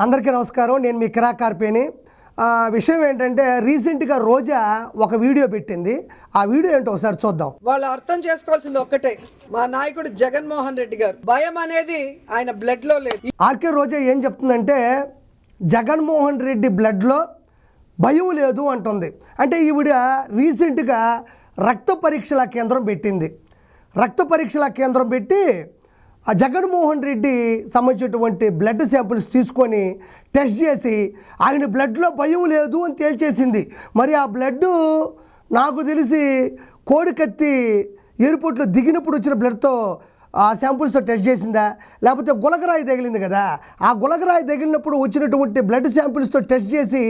అందరికీ నమస్కారం. నేను మీ కిరా కార్పేని. విషయం ఏంటంటే రీసెంట్గా రోజా ఒక వీడియో పెట్టింది. ఆ వీడియో ఏంటో ఒకసారి చూద్దాం. వాళ్ళు అర్థం చేసుకోవాల్సింది ఒక్కటే, మా నాయకుడు జగన్మోహన్ రెడ్డి గారు భయం అనేది ఆయన బ్లడ్ లో లేదు. ఆర్కే రోజా ఏం చెప్తుందంటే జగన్మోహన్ రెడ్డి బ్లడ్లో భయం లేదు అంటుంది. అంటే ఈవిడ రీసెంట్గా రక్త పరీక్షల కేంద్రం పెట్టింది. రక్త పరీక్షల కేంద్రం పెట్టి ఆ జగన్మోహన్ రెడ్డి సంబంధించినటువంటి బ్లడ్ శాంపిల్స్ తీసుకొని టెస్ట్ చేసి ఆయన బ్లడ్లో భయం లేదు అని తేల్చేసింది. మరి ఆ బ్లడ్ నాకు తెలిసి కోడికత్తి ఎయిర్పోర్ట్లో దిగినప్పుడు వచ్చిన బ్లడ్తో ఆ శాంపుల్స్తో టెస్ట్ చేసిందా, లేకపోతే గులకరాయి తగిలింది కదా, ఆ గులకరాయి తగిలినప్పుడు వచ్చినటువంటి బ్లడ్ శాంపిల్స్తో టెస్ట్ చేసి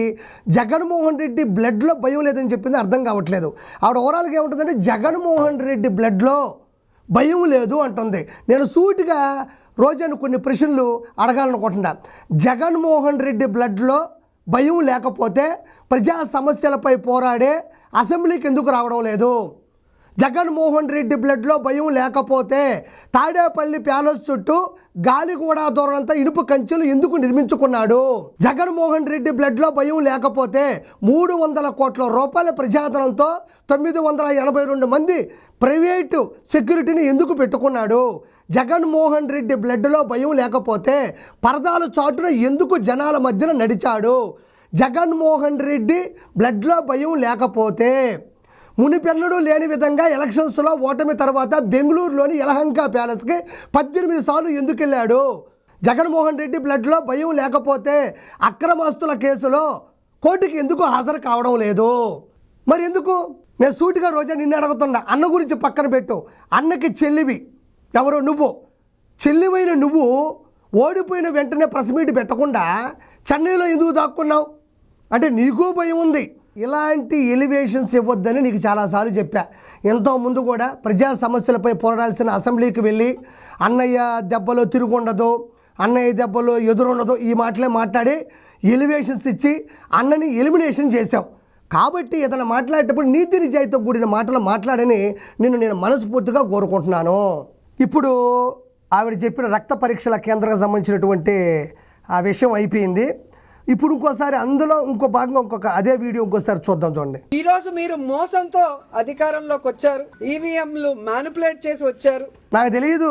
జగన్మోహన్ రెడ్డి బ్లడ్లో భయం లేదని చెప్పింది. అర్థం కావట్లేదు. ఆవిడ ఓవరాల్గా ఏముంటుందంటే జగన్మోహన్ రెడ్డి బ్లడ్లో భయం లేదు అంటుంది. నేను సూటిగా రోజాను కొన్ని ప్రశ్నలు అడగాలనుకుంటున్నా. జగన్మోహన్ రెడ్డి బ్లడ్లో భయం లేకపోతే ప్రజా సమస్యలపై పోరాడే అసెంబ్లీకి ఎందుకు రావడం లేదు? జగన్మోహన్ రెడ్డి బ్లడ్లో భయం లేకపోతే తాడేపల్లి ప్యాలెస్ చుట్టూ గాలిగూడ దూరంతా ఇనుప కంచెలు ఎందుకు నిర్మించుకున్నాడు? జగన్మోహన్ రెడ్డి బ్లడ్లో భయం లేకపోతే 300 కోట్ల రూపాయల ప్రజాధనంతో 982 మంది ప్రైవేటు సెక్యూరిటీని ఎందుకు పెట్టుకున్నాడు? జగన్మోహన్ రెడ్డి బ్లడ్లో భయం లేకపోతే పరదాల చాటున ఎందుకు జనాల మధ్యన నడిచాడు? జగన్మోహన్ రెడ్డి బ్లడ్లో భయం లేకపోతే మునిపెన్నడూ లేని విధంగా ఎలక్షన్స్లో ఓటమి తర్వాత బెంగళూరులోని యలహంక ప్యాలెస్కి 18 సార్లు ఎందుకు వెళ్ళాడు? జగన్మోహన్ రెడ్డి బ్లడ్లో భయం లేకపోతే అక్రమాస్తుల కేసులో కోర్టుకి ఎందుకు హాజరు కావడం లేదు? మరి ఎందుకు? నేను సూటిగా రోజా నిన్ను అడుగుతున్నా. అన్న గురించి పక్కన పెట్టు. అన్నకి చెల్లివి ఎవరు? నువ్వు. చెల్లివైన నువ్వు ఓడిపోయిన వెంటనే ప్రెస్ మీట్ పెట్టకుండా చెన్నైలో ఎందుకు దాక్కున్నావు? అంటే నీకు భయం ఉంది. ఇలాంటి ఎలివేషన్స్ ఇవ్వద్దని నీకు చాలాసార్లు చెప్పా. ఎంతో ముందు కూడా ప్రజా సమస్యలపై పోరాడాల్సిన అసెంబ్లీకి వెళ్ళి అన్నయ్య దెబ్బలో తిరుగుండదు, అన్నయ్య దెబ్బలో ఎదురుండదు, ఈ మాటలే మాట్లాడి ఎలివేషన్స్ ఇచ్చి అన్నని ఎలిమినేషన్ చేశావు. కాబట్టి ఏదైనా మాట్లాడేటప్పుడు నీతి నిజాయితీతో కూడిన మాటలు మాట్లాడని నేను మనస్ఫూర్తిగా కోరుకుంటున్నాను. ఇప్పుడు ఆవిడ చెప్పిన రక్త పరీక్షల కేంద్రానికి సంబంధించినటువంటి ఆ విషయం అయిపోయింది. ఇప్పుడు ఇంకోసారి అందులో ఇంకో భాగంగా అదే వీడియో ఇంకోసారి చూద్దాం. చూడండి. ఈ రోజు మీరు మోసంతో అధికారంలోకి వచ్చారు, ఈవీఎంలు మ్యానిపులేట్ చేసి వచ్చారు. నాకు తెలియదు.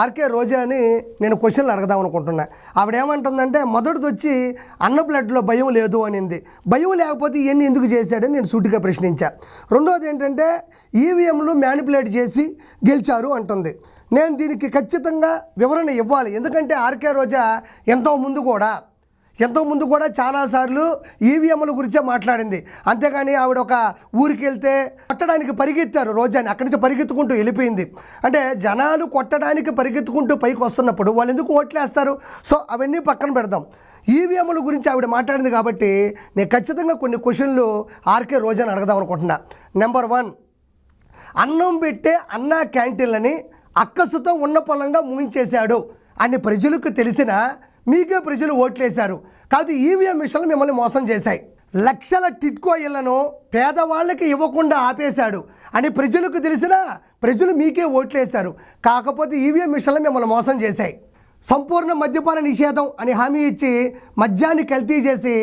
ఆర్కే రోజాని నేను క్వశ్చన్లు అడగదాం అనుకుంటున్నా. ఆవిడ ఏమంటుందంటే మొదటిది వచ్చి అన్న బ్లడ్లో భయం లేదు అనింది. భయం లేకపోతే ఇవన్నీ ఎందుకు చేశాడని నేను సూటిగా ప్రశ్నించా. రెండోది ఏంటంటే ఈవీఎంలు మ్యానిపులేట్ చేసి గెలిచారు అంటుంది. నేను దీనికి ఖచ్చితంగా వివరణ ఇవ్వాలి. ఎందుకంటే ఆర్కే రోజా ఎంతో ముందు కూడా చాలాసార్లు ఈవీఎంల గురించే మాట్లాడింది. అంతేగాని ఆవిడ ఒక ఊరికి వెళ్తే కొట్టడానికి పరిగెత్తారు రోజాని, అక్కడి నుంచి పరిగెత్తుకుంటూ వెళ్ళిపోయింది. అంటే జనాలు కొట్టడానికి పరిగెత్తుకుంటూ పైకి వస్తున్నప్పుడు వాళ్ళు ఎందుకు ఓట్లేస్తారు? సో అవన్నీ పక్కన పెడదాం. ఈవీఎంల గురించి ఆవిడ మాట్లాడింది కాబట్టి నేను ఖచ్చితంగా కొన్ని క్వశ్చన్లు ఆర్కే రోజాని అడగదాం అనుకుంటున్నా. నెంబర్ 1, అన్నం పెట్టే అన్నా క్యాంటీన్లని అక్కసుతో ఉన్న పొలంగా ముగించేశాడు అని ప్రజలకు తెలిసినా మీకే ప్రజలు ఓట్లేశారు. కాదు ఈవీఎం విషయంలో మిమ్మల్ని మోసం చేశాయి. లక్షల టిట్కో ఇళ్లను పేదవాళ్ళకి ఇవ్వకుండా ఆపేశాడు అని ప్రజలకు తెలిసినా ప్రజలు మీకే ఓట్లేశారు. కాకపోతే ఈవీఎం విషయంలో మిమ్మల్ని మోసం చేశాయి. సంపూర్ణ మద్యపాన నిషేధం అని హామీ ఇచ్చి మద్యాన్ని కల్తీ చేసి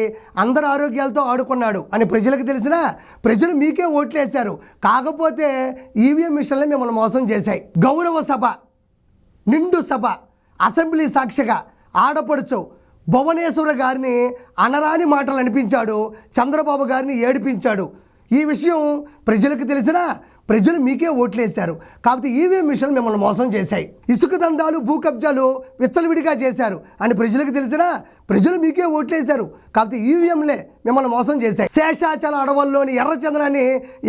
అందరి ఆరోగ్యాలతో ఆడుకున్నాడు అని ప్రజలకు తెలిసినా ప్రజలు మీకే ఓట్లేశారు. కాకపోతే ఈవీఎం విషయంలో మిమ్మల్ని మోసం చేశాయి. గౌరవ సభ, నిండు సభ, అసెంబ్లీ సాక్షిగా ఆడపడుచు భువనేశ్వర గారిని అనరాని మాటలు అనిపించాడు, చంద్రబాబు గారిని ఏడిపించాడు. ఈ విషయం ప్రజలకు తెలిసినా ప్రజలు మీకే ఓట్లేశారు. కాబట్టి ఈవీఎం విషయాలు మిమ్మల్ని మోసం చేశాయి. ఇసుక దందాలు, భూ కబ్జాలు విచ్చలవిడిగా చేశారు అని ప్రజలకు తెలిసినా ప్రజలు మీకే ఓట్లేశారు. కాబట్టి ఈవీఎంలే మిమ్మల్ని మోసం చేశాయి. శేషాచల అడవుల్లోని ఎర్రచంద్రాన్ని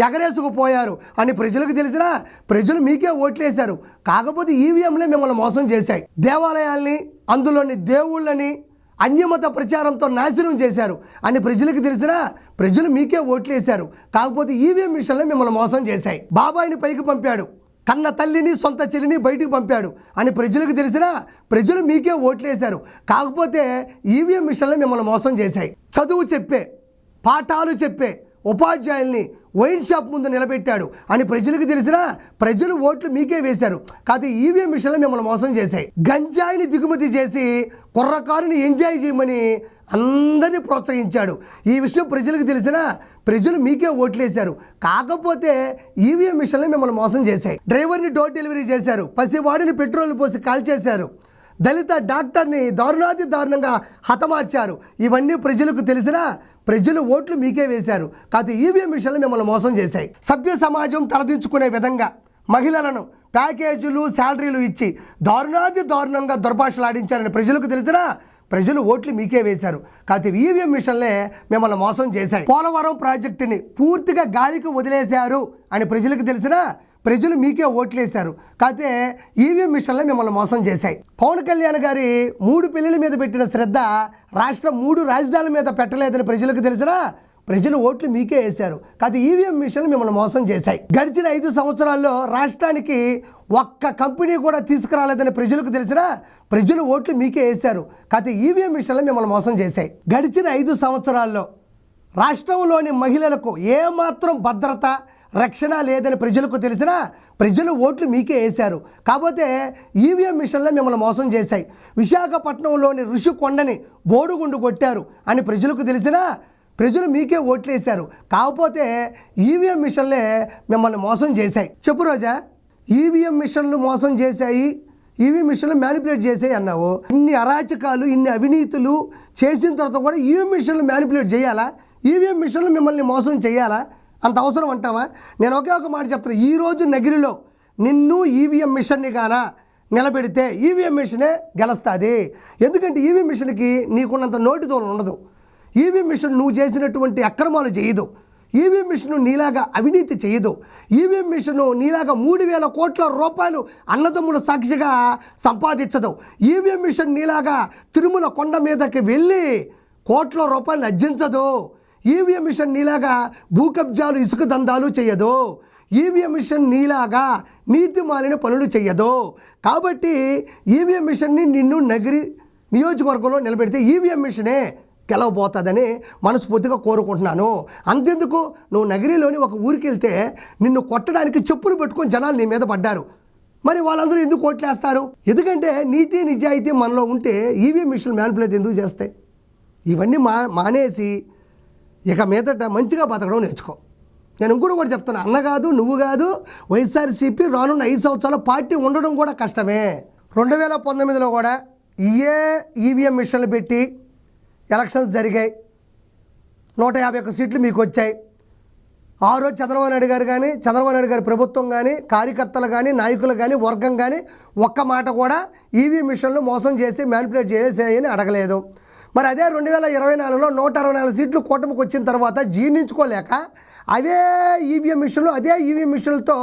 ఎగరేసుకుపోయారు అని ప్రజలకు తెలిసినా ప్రజలు మీకే ఓట్లేశారు. కాకపోతే ఈవీఎంలే మిమ్మల్ని మోసం చేశాయి. దేవాలయాల్ని, అందులోని దేవుళ్ళని అన్యమత ప్రచారంతో నాశనం చేశారు అని ప్రజలకు తెలిసినా ప్రజలు మీకే ఓట్లేశారు. కాకపోతే ఈవీఎం విషయంలో మిమ్మల్ని మోసం చేశాయి. బాబాయిని పైకి పంపాడు, కన్న తల్లిని సొంత చెల్లిని బయటికి పంపాడు అని ప్రజలకు తెలిసినా ప్రజలు మీకే ఓట్లేశారు. కాకపోతే ఈవీఎం విషయంలో మిమ్మల్ని మోసం చేశాయి. చదువు చెప్పే, పాఠాలు చెప్పే ఉపాధ్యాయుల్ని వైన్ షాప్ ముందు నిలబెట్టాడు అని ప్రజలకు తెలిసినా ప్రజలు ఓట్లు మీకే వేశారు. కాదు ఈవీఎం మిషన్లు మిమ్మల్ని మోసం చేశాయి. గంజాయిని దిగుమతి చేసి కుర్రకారుని ఎంజాయ్ చేయమని అందరినీ ప్రోత్సహించాడు. ఈ విషయం ప్రజలకు తెలిసినా ప్రజలు మీకే ఓట్లేశారు. కాకపోతే ఈవీఎం మిషన్లు మిమ్మల్ని మోసం చేశాయి. డ్రైవర్ని డోర్ డెలివరీ చేశారు, పసివాడిని పెట్రోల్ పోసి కాల్చేశారు, దళిత డాక్టర్ని దారుణంగా హతమార్చారు. ఇవన్నీ ప్రజలకు తెలిసినా ప్రజలు ఓట్లు మీకే వేశారు. కాదు ఈవీఎం మిషన్లు మిమ్మల్ని మోసం చేశాయి. సభ్య సమాజం తలదించుకునే విధంగా మహిళలను ప్యాకేజీలు శాలరీలు ఇచ్చి దారుణంగా దుర్భాషలాడించారని ప్రజలకు తెలిసినా ప్రజలు ఓట్లు మీకే వేశారు. కాదు ఈవీఎం మిషన్లే మిమ్మల్ని మోసం చేశాయి. పోలవరం ప్రాజెక్టుని పూర్తిగా గాలికి వదిలేశారు అని ప్రజలకు తెలిసినా ప్రజలు మీకే ఓట్లేశారు. కాకపోతే ఈవీఎం మిషన్లే మిమ్మల్ని మోసం చేశాయి. పవన్ కళ్యాణ్ గారి 3 పెళ్లిల మీద పెట్టిన శ్రద్ధ రాష్ట్రం 3 రాజధానుల మీద పెట్టలేదని ప్రజలకు తెలిసినా ప్రజలు ఓట్లు మీకే వేశారు. కాదు ఈవీఎం మిషన్లు మిమ్మల్ని మోసం చేశాయి. గడిచిన 5 సంవత్సరాల్లో రాష్ట్రానికి ఒక్క కంపెనీ కూడా తీసుకురాలేదని ప్రజలకు తెలిసినా ప్రజలు ఓట్లు మీకే వేశారు. కాదు ఈవీఎం మిషన్లు మిమ్మల్ని మోసం చేశాయి. గడిచిన 5 సంవత్సరాల్లో రాష్ట్రంలోని మహిళలకు ఏమాత్రం భద్రత రక్షణ లేదని ప్రజలకు తెలిసినా ప్రజలు ఓట్లు మీకే వేశారు. కాకపోతే ఈవీఎం మిషన్లే మిమ్మల్ని మోసం చేశాయి. విశాఖపట్నంలోని ఋషికొండని బోడుగుండు కొట్టారు అని ప్రజలకు తెలిసినా ప్రజలు మీకే ఓట్లు వేశారు. కాకపోతే ఈవీఎం మిషన్లే మిమ్మల్ని మోసం చేశాయి. చెప్పు రోజా, ఈవీఎం మిషన్లు మోసం చేశాయి, ఈవీఎం మిషన్లు మ్యానిపులేట్ చేసాయి అన్నావు. ఇన్ని అరాచకాలు ఇన్ని అవినీతులు చేసిన తర్వాత కూడా ఈవీఎం మిషన్లు మ్యానిపులేట్ చేయాలా? ఈవీఎం మిషన్లు మిమ్మల్ని మోసం చేయాలా? అంత అవసరం అంటావా? నేను ఒకే ఒక మాట చెప్తాను. ఈరోజు నగిరిలో నిన్ను ఈవీఎం మిషన్ని గానా నిలబెడితే ఈవీఎం మిషనే గెలుస్తుంది. ఎందుకంటే ఈవీఎం మిషన్కి నీకున్నంత నోటితోలు ఉండదు. ఈవీఎం మిషన్ నువ్వు చేసినటువంటి అక్రమాలు చేయదు. ఈవీఎం మిషన్ నీలాగా అవినీతి చేయదు. ఈవీఎం మిషన్ నీలాగా 3,000 కోట్ల రూపాయలు అన్నదమ్ముల సాక్షిగా సంపాదించదు. ఈవీఎం మిషన్ నీలాగా తిరుమల కొండ మీదకి వెళ్ళి కోట్ల రూపాయలు అర్జించదు. ఈవీఎం మిషన్ నీలాగా భూకబ్జాలు ఇసుక దందాలు చేయదు. ఈవీఎం మిషన్ నీలాగా నీతి మాలిన పనులు చేయదు. కాబట్టి ఈవీఎం మిషన్ని నిన్ను నగిరి నియోజకవర్గంలో నిలబెడితే ఈవీఎం మిషనే గెలవబోతుందని మనస్ఫూర్తిగా కోరుకుంటున్నాను. అంతెందుకు, నువ్వు నగిరిలోని ఒక ఊరికి వెళ్తే నిన్ను కొట్టడానికి చెప్పులు పెట్టుకొని జనాలు నీ మీద పడ్డారు. మరి వాళ్ళందరూ ఎందుకు ఓట్లేస్తారు? ఎందుకంటే నీతి నిజాయితీ మనలో ఉంటే ఈవీఎం మిషన్ మ్యానిపులేట్ ఎందుకు చేస్తాయి? ఇవన్నీ మానేసి ఇక మీదట మంచిగా బతకడం నేర్చుకో. నేను ఇంకోటి కూడా చెప్తాను, అన్న కాదు నువ్వు కాదు, వైఎస్ఆర్సీపీ రానున్న 5 సంవత్సరాల పార్టీ ఉండడం కూడా కష్టమే. 2019లో కూడా ఇయే ఈవీఎం మిషన్లు పెట్టి ఎలక్షన్స్ జరిగాయి. 151 సీట్లు మీకు వచ్చాయి. ఆ రోజు చంద్రబాబు నాయుడు గారు కానీ చంద్రబాబు నాయుడు గారి ప్రభుత్వం కానీ కార్యకర్తలు కానీ నాయకులు కానీ వర్గం కానీ ఒక్క మాట కూడా ఈవీఎం మిషన్లు మోసం చేసి మ్యానిపులేట్ చేసేయని అడగలేదు. మరి అదే 2024లో 164 సీట్లు కూటమికి వచ్చిన తర్వాత జీర్ణించుకోలేక అదే ఈవీఎం మిషన్లతో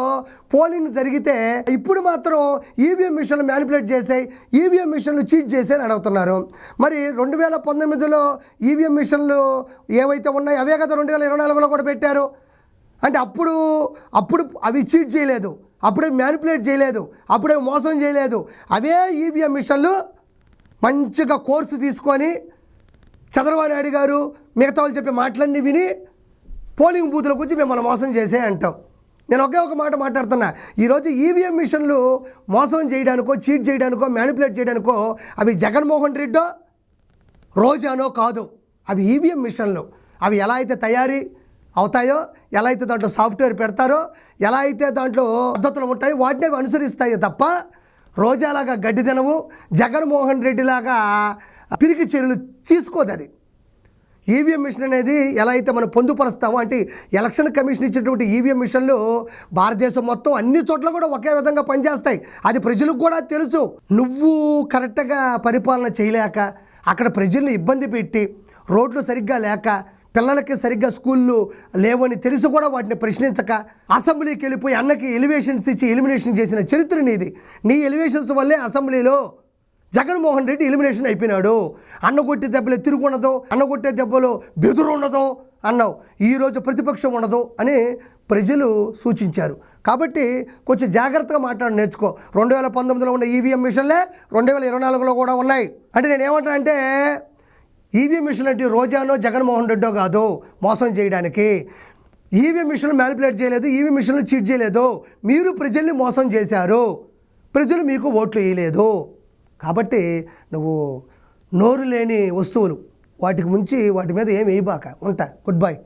పోలింగ్ జరిగితే ఇప్పుడు మాత్రం ఈవీఎం మిషన్లు మ్యానిపులేట్ చేసాయి, ఈవీఎం మిషన్లు చీట్ చేసాయని అడుగుతున్నారు. మరి 2019లో ఈవీఎం మిషన్లు ఏవైతే ఉన్నాయో అవే కదా 2024లో కూడా పెట్టారు. అంటే అప్పుడు అవి చీట్ చేయలేదు, అప్పుడే మ్యానిపులేట్ చేయలేదు, అప్పుడే మోసం చేయలేదు. అవే ఈవీఎం మిషన్లు మంచిగా కోర్సు తీసుకొని చంద్రబాబు నాయుడు గారు మిగతా వాళ్ళు చెప్పే మాటలన్నీ విని పోలింగ్ బూత్లకు వచ్చి మిమ్మల్ని మోసం చేసే అంటాం. నేను ఒకే ఒక మాట మాట్లాడుతున్నా. ఈరోజు ఈవీఎం మిషన్లు మోసం చేయడానికో చీట్ చేయడానికో మ్యానిపులేట్ చేయడానికో అవి జగన్మోహన్ రెడ్డో రోజానో కాదు, అవి ఈవీఎం మిషన్లు. అవి ఎలా అయితే తయారీ అవుతాయో, ఎలా అయితే దాంట్లో సాఫ్ట్వేర్ పెడతారో, ఎలా అయితే దాంట్లో పద్ధతులు ఉంటాయో వాటిని అవి అనుసరిస్తాయి తప్ప రోజాలాగా గడ్డి తినవు, జగన్మోహన్ రెడ్డిలాగా పిరికి చర్యలు తీసుకోదు. అది ఈవీఎం మిషన్ అనేది ఎలా అయితే మనం పొందుపరుస్తామో, అంటే ఎలక్షన్ కమిషన్ ఇచ్చినటువంటి ఈవీఎం మిషన్లు భారతదేశం మొత్తం అన్ని చోట్ల కూడా ఒకే విధంగా పనిచేస్తాయి. అది ప్రజలకు కూడా తెలుసు. నువ్వు కరెక్ట్గా పరిపాలన చేయలేక అక్కడ ప్రజల్ని ఇబ్బంది పెట్టి రోడ్లు సరిగ్గా లేక పిల్లలకి సరిగ్గా స్కూళ్ళు లేవని తెలిసి కూడా వాటిని ప్రశ్నించక అసెంబ్లీకి వెళ్ళిపోయి అన్నకి ఎలివేషన్స్ ఇచ్చి ఎలిమినేషన్ చేసిన చరిత్ర నీది. నీ ఎలివేషన్స్ వల్లే అసెంబ్లీలో జగన్మోహన్ రెడ్డి ఎలిమినేషన్ అయిపోయినాడు. అన్న కొట్టే దెబ్బలు తిరుగు ఉండదు, అన్న కొట్టే దెబ్బలు బెదురు ఉండదు అన్నావు. ఈరోజు ప్రతిపక్షం ఉండదు అని ప్రజలు సూచించారు. కాబట్టి కొంచెం జాగ్రత్తగా మాట్లాడి నేర్చుకో. 2019లో ఉన్న ఈవీఎం మిషన్లే 2024లో కూడా ఉన్నాయి. అంటే నేను ఏమంటా అంటే ఈవీఎం మిషన్ అంటే రోజానో జగన్మోహన్ రెడ్డో కాదు మోసం చేయడానికి. ఈవీఎం మిషన్లు మ్యానిపులేట్ చేయలేదు, ఈవీఎం మిషన్లు చీట్ చేయలేదు. మీరు ప్రజల్ని మోసం చేశారు, ప్రజలు మీకు ఓట్లు వేయలేదు. కాబట్టి నువ్వు నోరు లేని వస్తువులు వాటికి ముంచి వాటి మీద ఏం వేయబాక. ఉంటా. Good bye.